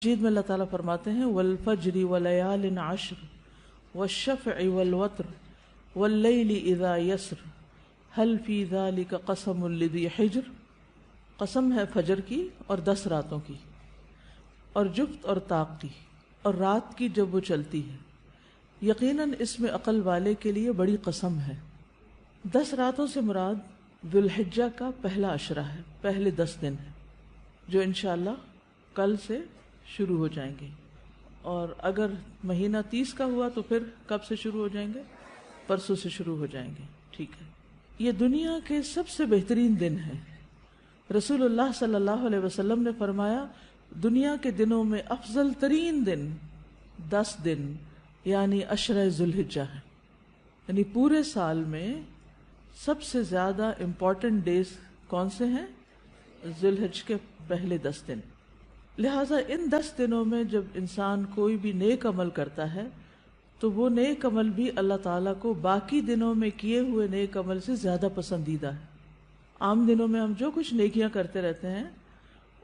مجید میں اللہ تعالیٰ فرماتے ہیں والفجر وليال عشر والشفع والوتر واللیل اذا یسر هل فی ذلک قسم لذی حجر. قسم ہے فجر کی اور 10 راتوں کی اور جفت اور طاق کی اور رات کی جب وہ چلتی ہے، یقیناً اس میں عقل والے کے لیے بڑی قسم ہے. 10 راتوں سے مراد ذوالحجہ کا پہلا عشرہ ہے، پہلے 10 دن ہے جو انشاءاللہ کل سے شروع ہو جائیں گے. اور اگر مہینہ 30 کا ہوا تو پھر کب سے شروع ہو جائیں گے؟ پرسوں سے شروع ہو جائیں گے. ٹھیک ہے، یہ دنیا کے سب سے بہترین دن ہیں. رسول اللہ صلی اللہ علیہ وسلم نے فرمایا دنیا کے دنوں میں افضل ترین دن 10 دن یعنی عشرہ ذوالحجہ ہے. یعنی پورے سال میں سب سے زیادہ امپورٹنٹ ڈیز کون سے ہیں؟ ذوالحجہ کے پہلے 10 دن. لہٰذا ان 10 دنوں میں جب انسان کوئی بھی نیک عمل کرتا ہے تو وہ نیک عمل بھی اللہ تعالیٰ کو باقی دنوں میں کیے ہوئے نیک عمل سے زیادہ پسندیدہ ہے. عام دنوں میں ہم جو کچھ نیکیاں کرتے رہتے ہیں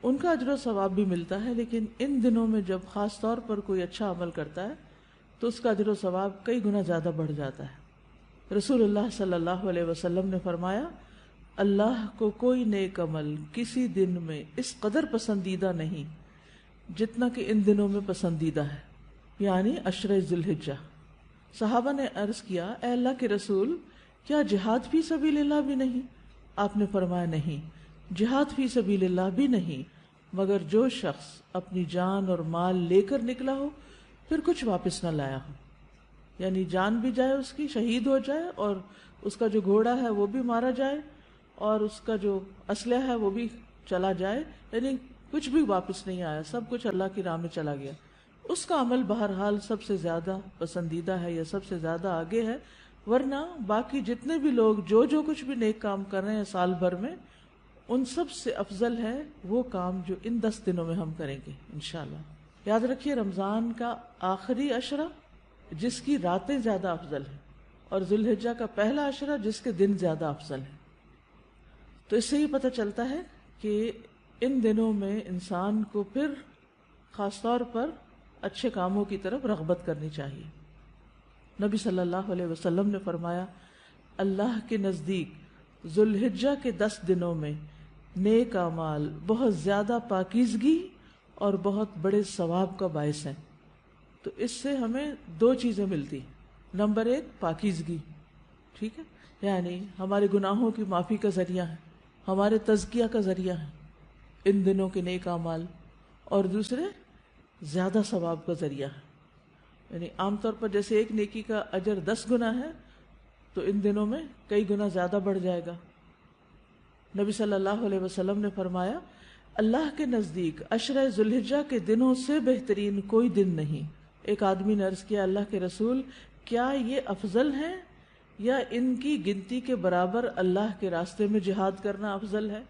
ان کا اجر و ثواب بھی ملتا ہے، لیکن ان دنوں میں جب خاص طور پر کوئی اچھا عمل کرتا ہے تو اس کا اجر و ثواب کئی گنا زیادہ بڑھ جاتا ہے. رسول اللہ صلی اللہ علیہ وسلم نے فرمایا اللہ کو کوئی نیک عمل کسی دن میں اس قدر پسندیدہ نہیں جتنا کہ ان دنوں میں پسندیدہ ہے، یعنی عشرہ ذوالحجہ. صحابہ نے عرض کیا اے اللہ کے رسول کیا جہاد فی سبیل اللہ بھی نہیں؟ آپ نے فرمایا نہیں، جہاد فی سبیل اللہ بھی نہیں مگر جو شخص اپنی جان اور مال لے کر نکلا ہو پھر کچھ واپس نہ لایا ہو. یعنی جان بھی جائے، اس کی شہید ہو جائے، اور اس کا جو گھوڑا ہے وہ بھی مارا جائے، اور اس کا جو اسلحہ ہے وہ بھی چلا جائے، یعنی کچھ بھی واپس نہیں آیا، سب کچھ اللہ کی راہ میں چلا گیا. اس کا عمل بہرحال سب سے زیادہ پسندیدہ ہے یا سب سے زیادہ آگے ہے. ورنہ باقی جتنے بھی لوگ جو کچھ بھی نیک کام کر رہے ہیں سال بھر میں، ان سب سے افضل ہے وہ کام جو ان 10 دنوں میں ہم کریں گے انشاءاللہ. یاد رکھیے رمضان کا آخری عشرہ جس کی راتیں زیادہ افضل ہیں، اور ذوالحجہ کا پہلا عشرہ جس کے دن زیادہ افضل ہیں. تو اس سے یہ پتہ چلتا ہے کہ ان دنوں میں انسان کو پھر خاص طور پر اچھے کاموں کی طرف رغبت کرنی چاہیے. نبی صلی اللہ علیہ وسلم نے فرمایا اللہ کے نزدیک ذوالحجہ کے 10 دنوں میں نیک اعمال بہت زیادہ پاکیزگی اور بہت بڑے ثواب کا باعث ہیں. تو اس سے ہمیں 2 چیزیں ملتی. نمبر 1 پاکیزگی، ٹھیک ہے، یعنی ہمارے گناہوں کی معافی کا ذریعہ ہے، ہمارے تزکیہ کا ذریعہ ہے ان دنوں کے نیک اعمال. اور دوسرے زیادہ ثواب کا ذریعہ ہے. یعنی عام طور پر جیسے ایک نیکی کا اجر 10 گنا ہے تو ان دنوں میں کئی گنا زیادہ بڑھ جائے گا. نبی صلی اللہ علیہ وسلم نے فرمایا اللہ کے نزدیک عشرہ ذوالحجہ کے دنوں سے بہترین کوئی دن نہیں. ایک آدمی نے عرض کیا اللہ کے رسول کیا یہ افضل ہیں یا ان کی گنتی کے برابر اللہ کے راستے میں جہاد کرنا افضل ہے؟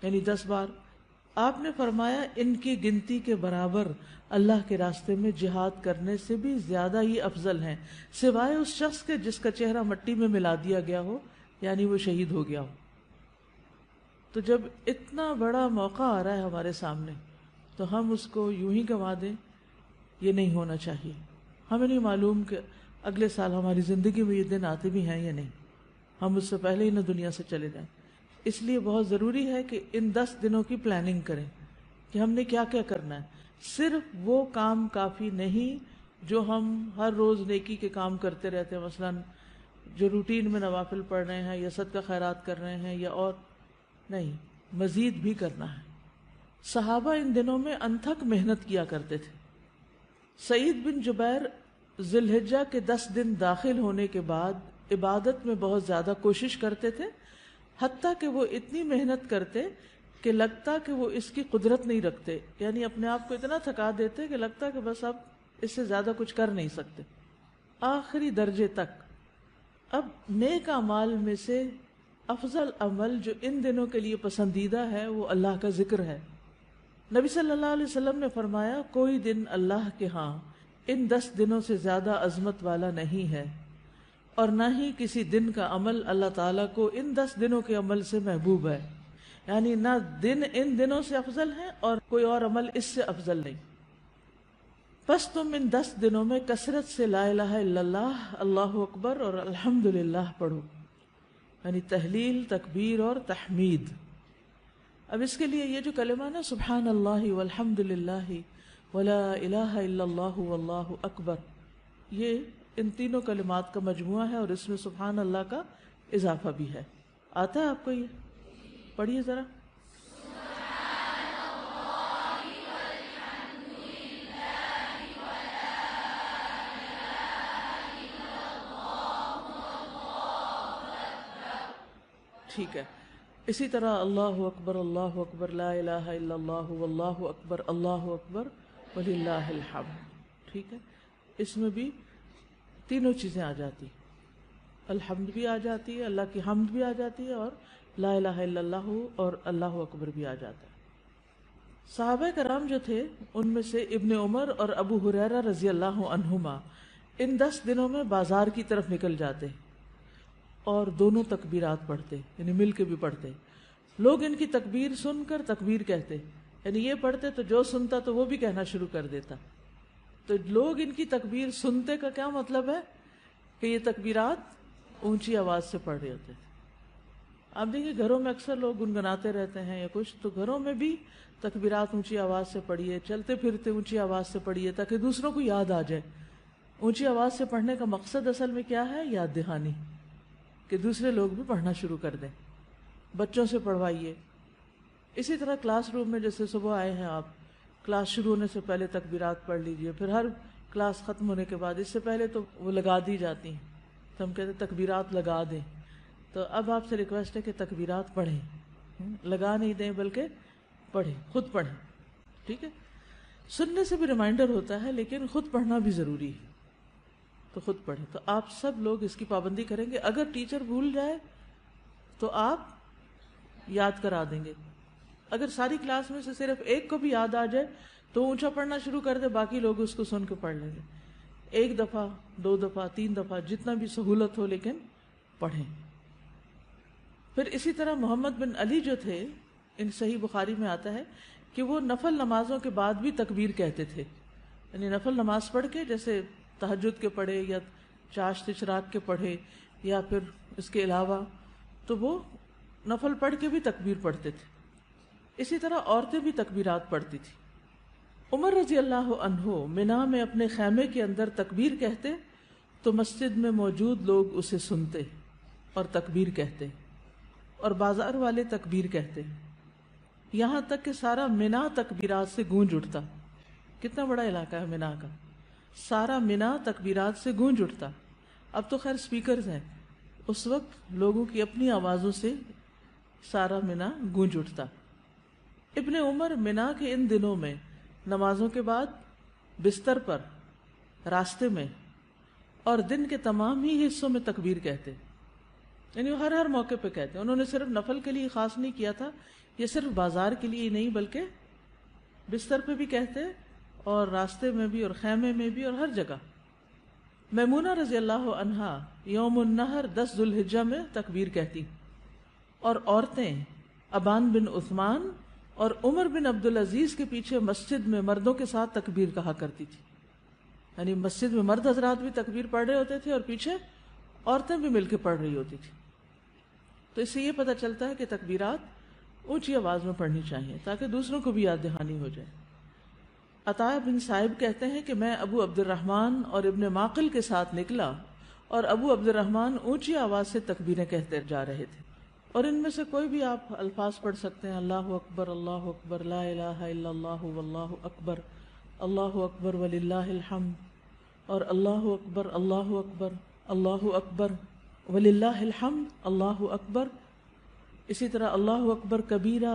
یعنی 10 بار. آپ نے فرمایا ان کی گنتی کے برابر اللہ کے راستے میں جہاد کرنے سے بھی زیادہ ہی افضل ہیں، سوائے اس شخص کے جس کا چہرہ مٹی میں ملا دیا گیا ہو، یعنی وہ شہید ہو گیا ہو. تو جب اتنا بڑا موقع آ رہا ہے ہمارے سامنے تو ہم اس کو یوں ہی گنوا دیں، یہ نہیں ہونا چاہیے. ہمیں نہیں معلوم کہ اگلے سال ہماری زندگی میں یہ دن آتے بھی ہیں یا نہیں، ہم اس سے پہلے ہی نہ دنیا سے چلے جائیں. اس لیے بہت ضروری ہے کہ ان 10 دنوں کی پلاننگ کریں کہ ہم نے کیا کیا کرنا ہے. صرف وہ کام کافی نہیں جو ہم ہر روز نیکی کے کام کرتے رہتے ہیں، مثلا جو روٹین میں نوافل پڑھ رہے ہیں یا صدقہ خیرات کر رہے ہیں یا اور نہیں، مزید بھی کرنا ہے. صحابہ ان دنوں میں انتھک محنت کیا کرتے تھے. سعید بن جبیر ذوالحجہ کے 10 دن داخل ہونے کے بعد عبادت میں بہت زیادہ کوشش کرتے تھے، حتیٰ کہ وہ اتنی محنت کرتے کہ لگتا کہ وہ اس کی قدرت نہیں رکھتے، یعنی اپنے آپ کو اتنا تھکا دیتے کہ لگتا کہ بس اب اس سے زیادہ کچھ کر نہیں سکتے، آخری درجے تک. اب نیک اعمال میں سے افضل عمل جو ان دنوں کے لیے پسندیدہ ہے وہ اللہ کا ذکر ہے. نبی صلی اللہ علیہ وسلم نے فرمایا کوئی دن اللہ کے ہاں ان 10 دنوں سے زیادہ عظمت والا نہیں ہے، اور نہ ہی کسی دن کا عمل اللہ تعالیٰ کو ان 10 دنوں کے عمل سے محبوب ہے. یعنی نہ دن ان دنوں سے افضل ہے اور کوئی اور عمل اس سے افضل نہیں. پس تم ان 10 دنوں میں کثرت سے لا الہ الا اللہ، اللہ اکبر اور الحمدللہ پڑھو، یعنی تحلیل، تکبیر اور تحمید۔ اب اس کے لیے یہ جو کلمہ نا سبحان اللہ والحمدللہ ولا الہ الا اللہ واللہ اکبر، یہ ان تینوں کلمات کا مجموعہ ہے، اور اس میں سبحان اللہ کا اضافہ بھی ہے۔ آتا ہے آپ کو یہ؟ پڑھیے ذرا۔ ٹھیک ہے، اسی طرح اللہ اکبر لا الہ الا اللہ واللہ اکبر وللہ الحمد۔ ٹھیک ہے، اس میں بھی تینوں چیزیں آ جاتی، الحمد بھی آ جاتی ہے، اللہ کی حمد بھی آ جاتی ہے، اور لا الہ الا اللہ اور اللہ اکبر بھی آ جاتا ہے۔ صحابہ کرام جو تھے ان میں سے ابن عمر اور ابو ہریرہ رضی اللہ عنہما ان 10 دنوں میں بازار کی طرف نکل جاتے اور دونوں تکبیرات پڑھتے، یعنی مل کے بھی پڑھتے۔ لوگ ان کی تکبیر سن کر تکبیر کہتے، یعنی یہ پڑھتے تو جو سنتا تو وہ بھی کہنا شروع کر دیتا۔ تو لوگ ان کی تکبیر سنتے کا کیا مطلب ہے کہ یہ تکبیرات اونچی آواز سے پڑھ رہے ہوتے تھے۔ آپ دیکھیں گھروں میں اکثر لوگ گنگناتے رہتے ہیں یا کچھ، تو گھروں میں بھی تکبیرات اونچی آواز سے پڑھیے، چلتے پھرتے اونچی آواز سے پڑھیے تاکہ دوسروں کو یاد آ جائے۔ اونچی آواز سے پڑھنے کا مقصد اصل میں کیا ہے؟ یاد دہانی، کہ دوسرے لوگ بھی پڑھنا شروع کر دیں۔ بچوں سے پڑھوائیے۔ اسی طرح کلاس روم میں جیسے صبح آئے ہیں آپ، کلاس شروع ہونے سے پہلے تکبیرات پڑھ لیجئے، پھر ہر کلاس ختم ہونے کے بعد اس سے پہلے تو وہ لگا دی جاتی ہیں، تو ہم کہتے ہیں تکبیرات لگا دیں۔ تو اب آپ سے ریکویسٹ ہے کہ تکبیرات پڑھیں، لگا نہیں دیں بلکہ پڑھیں، خود پڑھیں۔ ٹھیک ہے، سننے سے بھی ریمائنڈر ہوتا ہے لیکن خود پڑھنا بھی ضروری ہے، تو خود پڑھیں۔ تو آپ سب لوگ اس کی پابندی کریں گے۔ اگر ٹیچر بھول جائے تو آپ یاد کرا دیں گے۔ اگر ساری کلاس میں سے صرف ایک کو بھی یاد آ جائے تو اونچا پڑھنا شروع کر دے، باقی لوگ اس کو سن کے پڑھ لیں گے۔ 1 دفعہ 2 دفعہ 3 دفعہ جتنا بھی سہولت ہو، لیکن پڑھیں۔ پھر اسی طرح محمد بن علی جو تھے، ان صحیح بخاری میں آتا ہے کہ وہ نفل نمازوں کے بعد بھی تکبیر کہتے تھے، یعنی نفل نماز پڑھ کے، جیسے تہجد کے پڑھے یا چاشت اشراق کے پڑھے یا پھر اس کے علاوہ، تو وہ نفل پڑھ کے بھی تکبیر پڑھتے تھے۔ اسی طرح عورتیں بھی تکبیرات پڑھتی تھی۔ عمر رضی اللہ عنہ منا میں اپنے خیمے کے اندر تکبیر کہتے تو مسجد میں موجود لوگ اسے سنتے اور تکبیر کہتے، اور بازار والے تکبیر کہتے، یہاں تک کہ سارا منا تکبیرات سے گونج اٹھتا۔ کتنا بڑا علاقہ ہے منا کا، سارا منا تکبیرات سے گونج اٹھتا۔ اب تو خیر سپیکرز ہیں، اس وقت لوگوں کی اپنی آوازوں سے سارا منا گونج اٹھتا۔ ابن عمر منا کے ان دنوں میں نمازوں کے بعد بستر پر، راستے میں اور دن کے تمام ہی حصوں میں تکبیر کہتے، یعنی وہ ہر موقع پہ کہتے۔ انہوں نے صرف نفل کے لیے خاص نہیں کیا تھا، یہ صرف بازار کے لیے نہیں بلکہ بستر پہ بھی کہتے اور راستے میں بھی اور خیمے میں بھی اور ہر جگہ۔ میمونہ رضی اللہ عنہا یوم النحر 10 ذو الحجہ میں تکبیر کہتی، اور عورتیں ابان بن عثمان اور عمر بن عبدالعزیز کے پیچھے مسجد میں مردوں کے ساتھ تکبیر کہا کرتی تھی، یعنی مسجد میں مرد حضرات بھی تکبیر پڑھ رہے ہوتے تھے اور پیچھے عورتیں بھی مل کے پڑھ رہی ہوتی تھی۔ تو اس سے یہ پتہ چلتا ہے کہ تکبیرات اونچی آواز میں پڑھنی چاہیے تاکہ دوسروں کو بھی یاد دہانی ہو جائے۔ عطا بن صائب کہتے ہیں کہ میں ابو عبد الرحمن اور ابن معقل کے ساتھ نکلا اور ابو عبد الرحمن اونچی آواز سے تکبیریں کہتے جا رہے تھے، اور ان میں سے کوئی بھی آپ الفاظ پڑھ سکتے ہیں، اللہ اکبر لا الہ الا اللہ واللہ اکبر وللہ الحمد، اور اللہ اکبر وللہ الحمد، اللہ اکبر۔ اسی طرح اللہ اکبر کبیرہ،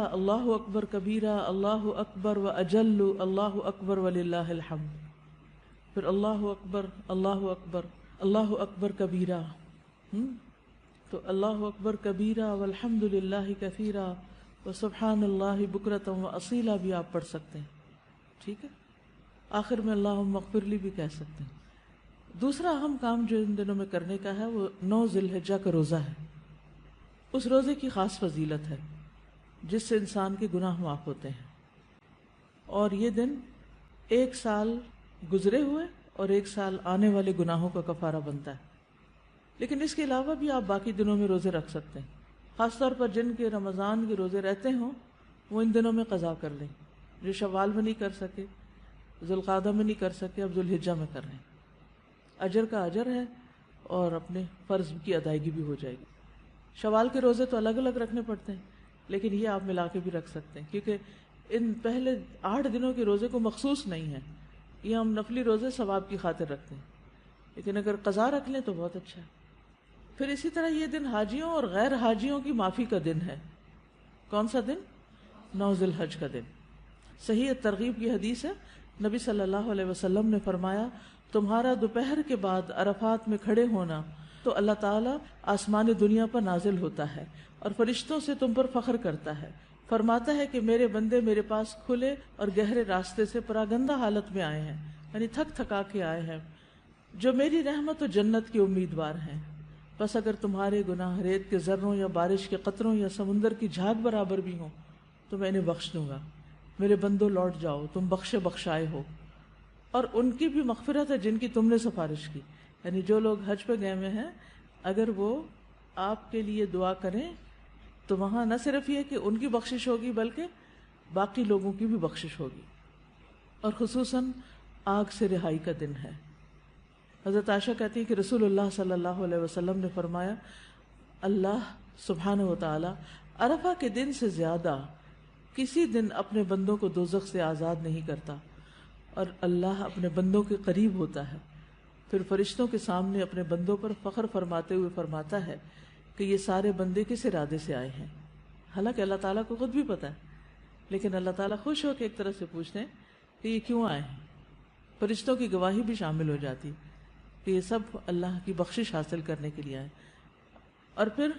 اللہ اکبر و اجل، اللہ اکبر وللہ الحمد۔ پھر اللہ اکبر کبیرہ، تو اللہ اکبر کبیرہ والحمد للہ کثیرہ وسبحان اللہ بکرۃ واصیلا بھی آپ پڑھ سکتے ہیں۔ ٹھیک ہے، آخر میں اللہم اغفر لی بھی کہہ سکتے ہیں۔ دوسرا اہم کام جو ان دنوں میں کرنے کا ہے وہ 9 ذی الحجہ کا روزہ ہے۔ اس روزے کی خاص فضیلت ہے جس سے انسان کے گناہ معاف ہوتے ہیں، اور یہ دن 1 سال گزرے ہوئے اور 1 سال آنے والے گناہوں کا کفارہ بنتا ہے. لیکن اس کے علاوہ بھی آپ باقی دنوں میں روزے رکھ سکتے ہیں. خاص طور پر جن کے رمضان کے روزے رہتے ہوں وہ ان دنوں میں قضا کر لیں. جو شوال میں نہیں کر سکے، ذوالقعدہ میں نہیں کر سکے، اب ذوالحجہ میں کر رہے ہیں. اجر کا اجر ہے اور اپنے فرض کی ادائیگی بھی ہو جائے گی. شوال کے روزے تو الگ الگ رکھنے پڑتے ہیں، لیکن یہ آپ ملا کے بھی رکھ سکتے ہیں، کیونکہ ان پہلے 8 دنوں کے روزے کو مخصوص نہیں ہے. یہ ہم نفلی روزے ثواب کی خاطر رکھتے ہیں، لیکن اگر قضا رکھ لیں تو بہت اچھا ہے. پھر اسی طرح یہ دن حاجیوں اور غیر حاجیوں کی معافی کا دن ہے. کون سا دن؟ 9 ذی الحج کا دن. صحیح ترغیب کی حدیث ہے، نبی صلی اللہ علیہ وسلم نے فرمایا تمہارا دوپہر کے بعد عرفات میں کھڑے ہونا تو اللہ تعالیٰ آسمان دنیا پر نازل ہوتا ہے اور فرشتوں سے تم پر فخر کرتا ہے. فرماتا ہے کہ میرے بندے میرے پاس کھلے اور گہرے راستے سے پراگندہ حالت میں آئے ہیں، یعنی تھک تھکا کے آئے ہیں، جو میری رحمت و جنت کے امیدوار ہیں. بس اگر تمہارے گناہ ریت کے ذروں یا بارش کے قطروں یا سمندر کی جھاگ برابر بھی ہوں تو میں انہیں بخش دوں گا. میرے بندوں لوٹ جاؤ، تم بخشے بخشائے ہو. اور ان کی بھی مغفرت ہے جن کی تم نے سفارش کی. یعنی جو لوگ حج پہ گئے ہوئے ہیں اگر وہ آپ کے لیے دعا کریں تو وہاں نہ صرف یہ کہ ان کی بخشش ہوگی بلکہ باقی لوگوں کی بھی بخشش ہوگی. اور خصوصاً آگ سے رہائی کا دن ہے. حضرت عائشہ کہتی ہے کہ رسول اللہ صلی اللہ علیہ وسلم نے فرمایا اللہ سبحانہ و تعالی عرفہ کے دن سے زیادہ کسی دن اپنے بندوں کو دوزخ سے آزاد نہیں کرتا، اور اللہ اپنے بندوں کے قریب ہوتا ہے. پھر فرشتوں کے سامنے اپنے بندوں پر فخر فرماتے ہوئے فرماتا ہے کہ یہ سارے بندے کس ارادے سے آئے ہیں. حالانکہ اللہ تعالیٰ کو خود بھی پتہ ہے، لیکن اللہ تعالیٰ خوش ہو کے ایک طرح سے پوچھتے ہیں کہ یہ کیوں آئے ہیں. فرشتوں کی گواہی بھی شامل ہو جاتی کہ یہ سب اللہ کی بخشش حاصل کرنے کے لیے آئے. اور پھر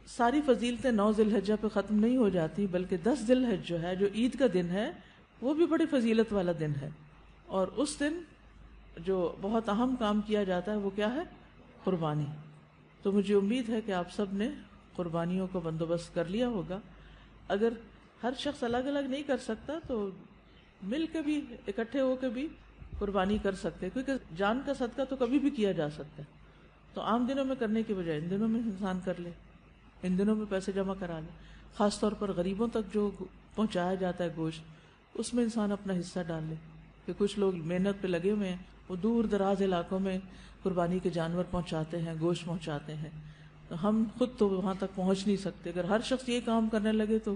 ساری فضیلتیں 9 ذی الحجہ پہ ختم نہیں ہو جاتی، بلکہ 10 ذی الحجہ جو ہے، جو عید کا دن ہے، وہ بھی بڑی فضیلت والا دن ہے. اور اس دن جو بہت اہم کام کیا جاتا ہے وہ کیا ہے؟ قربانی. تو مجھے امید ہے کہ آپ سب نے قربانیوں کا بندوبست کر لیا ہوگا. اگر ہر شخص الگ الگ نہیں کر سکتا تو مل کے بھی، اکٹھے ہو کے بھی قربانی کر سکتے، کیونکہ جان کا صدقہ تو کبھی بھی کیا جا سکتا ہے. تو عام دنوں میں کرنے کی بجائے ان دنوں میں انسان کر لے، ان دنوں میں پیسے جمع کرا لے. خاص طور پر غریبوں تک جو پہنچایا جاتا ہے گوشت، اس میں انسان اپنا حصہ ڈال لے. کہ کچھ لوگ محنت پہ لگے ہوئے ہیں، وہ دور دراز علاقوں میں قربانی کے جانور پہنچاتے ہیں، گوشت پہنچاتے ہیں. تو ہم خود تو وہاں تک پہنچ نہیں سکتے. اگر ہر شخص یہ کام کرنے لگے تو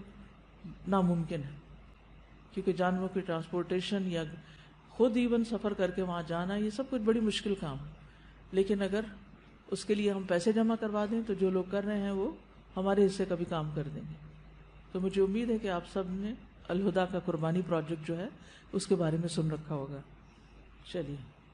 ناممکن ہے، کیونکہ جانوروں کی ٹرانسپورٹیشن یا خود ایون سفر کر کے وہاں جانا، یہ سب کچھ بڑی مشکل کام ہے. لیکن اگر اس کے لیے ہم پیسے جمع کروا دیں تو جو لوگ کر رہے ہیں وہ ہمارے حصے کا بھی کام کر دیں گے. تو مجھے امید ہے کہ آپ سب نے الہدا کا قربانی پروجیکٹ جو ہے اس کے بارے میں سن رکھا ہوگا. چلیے.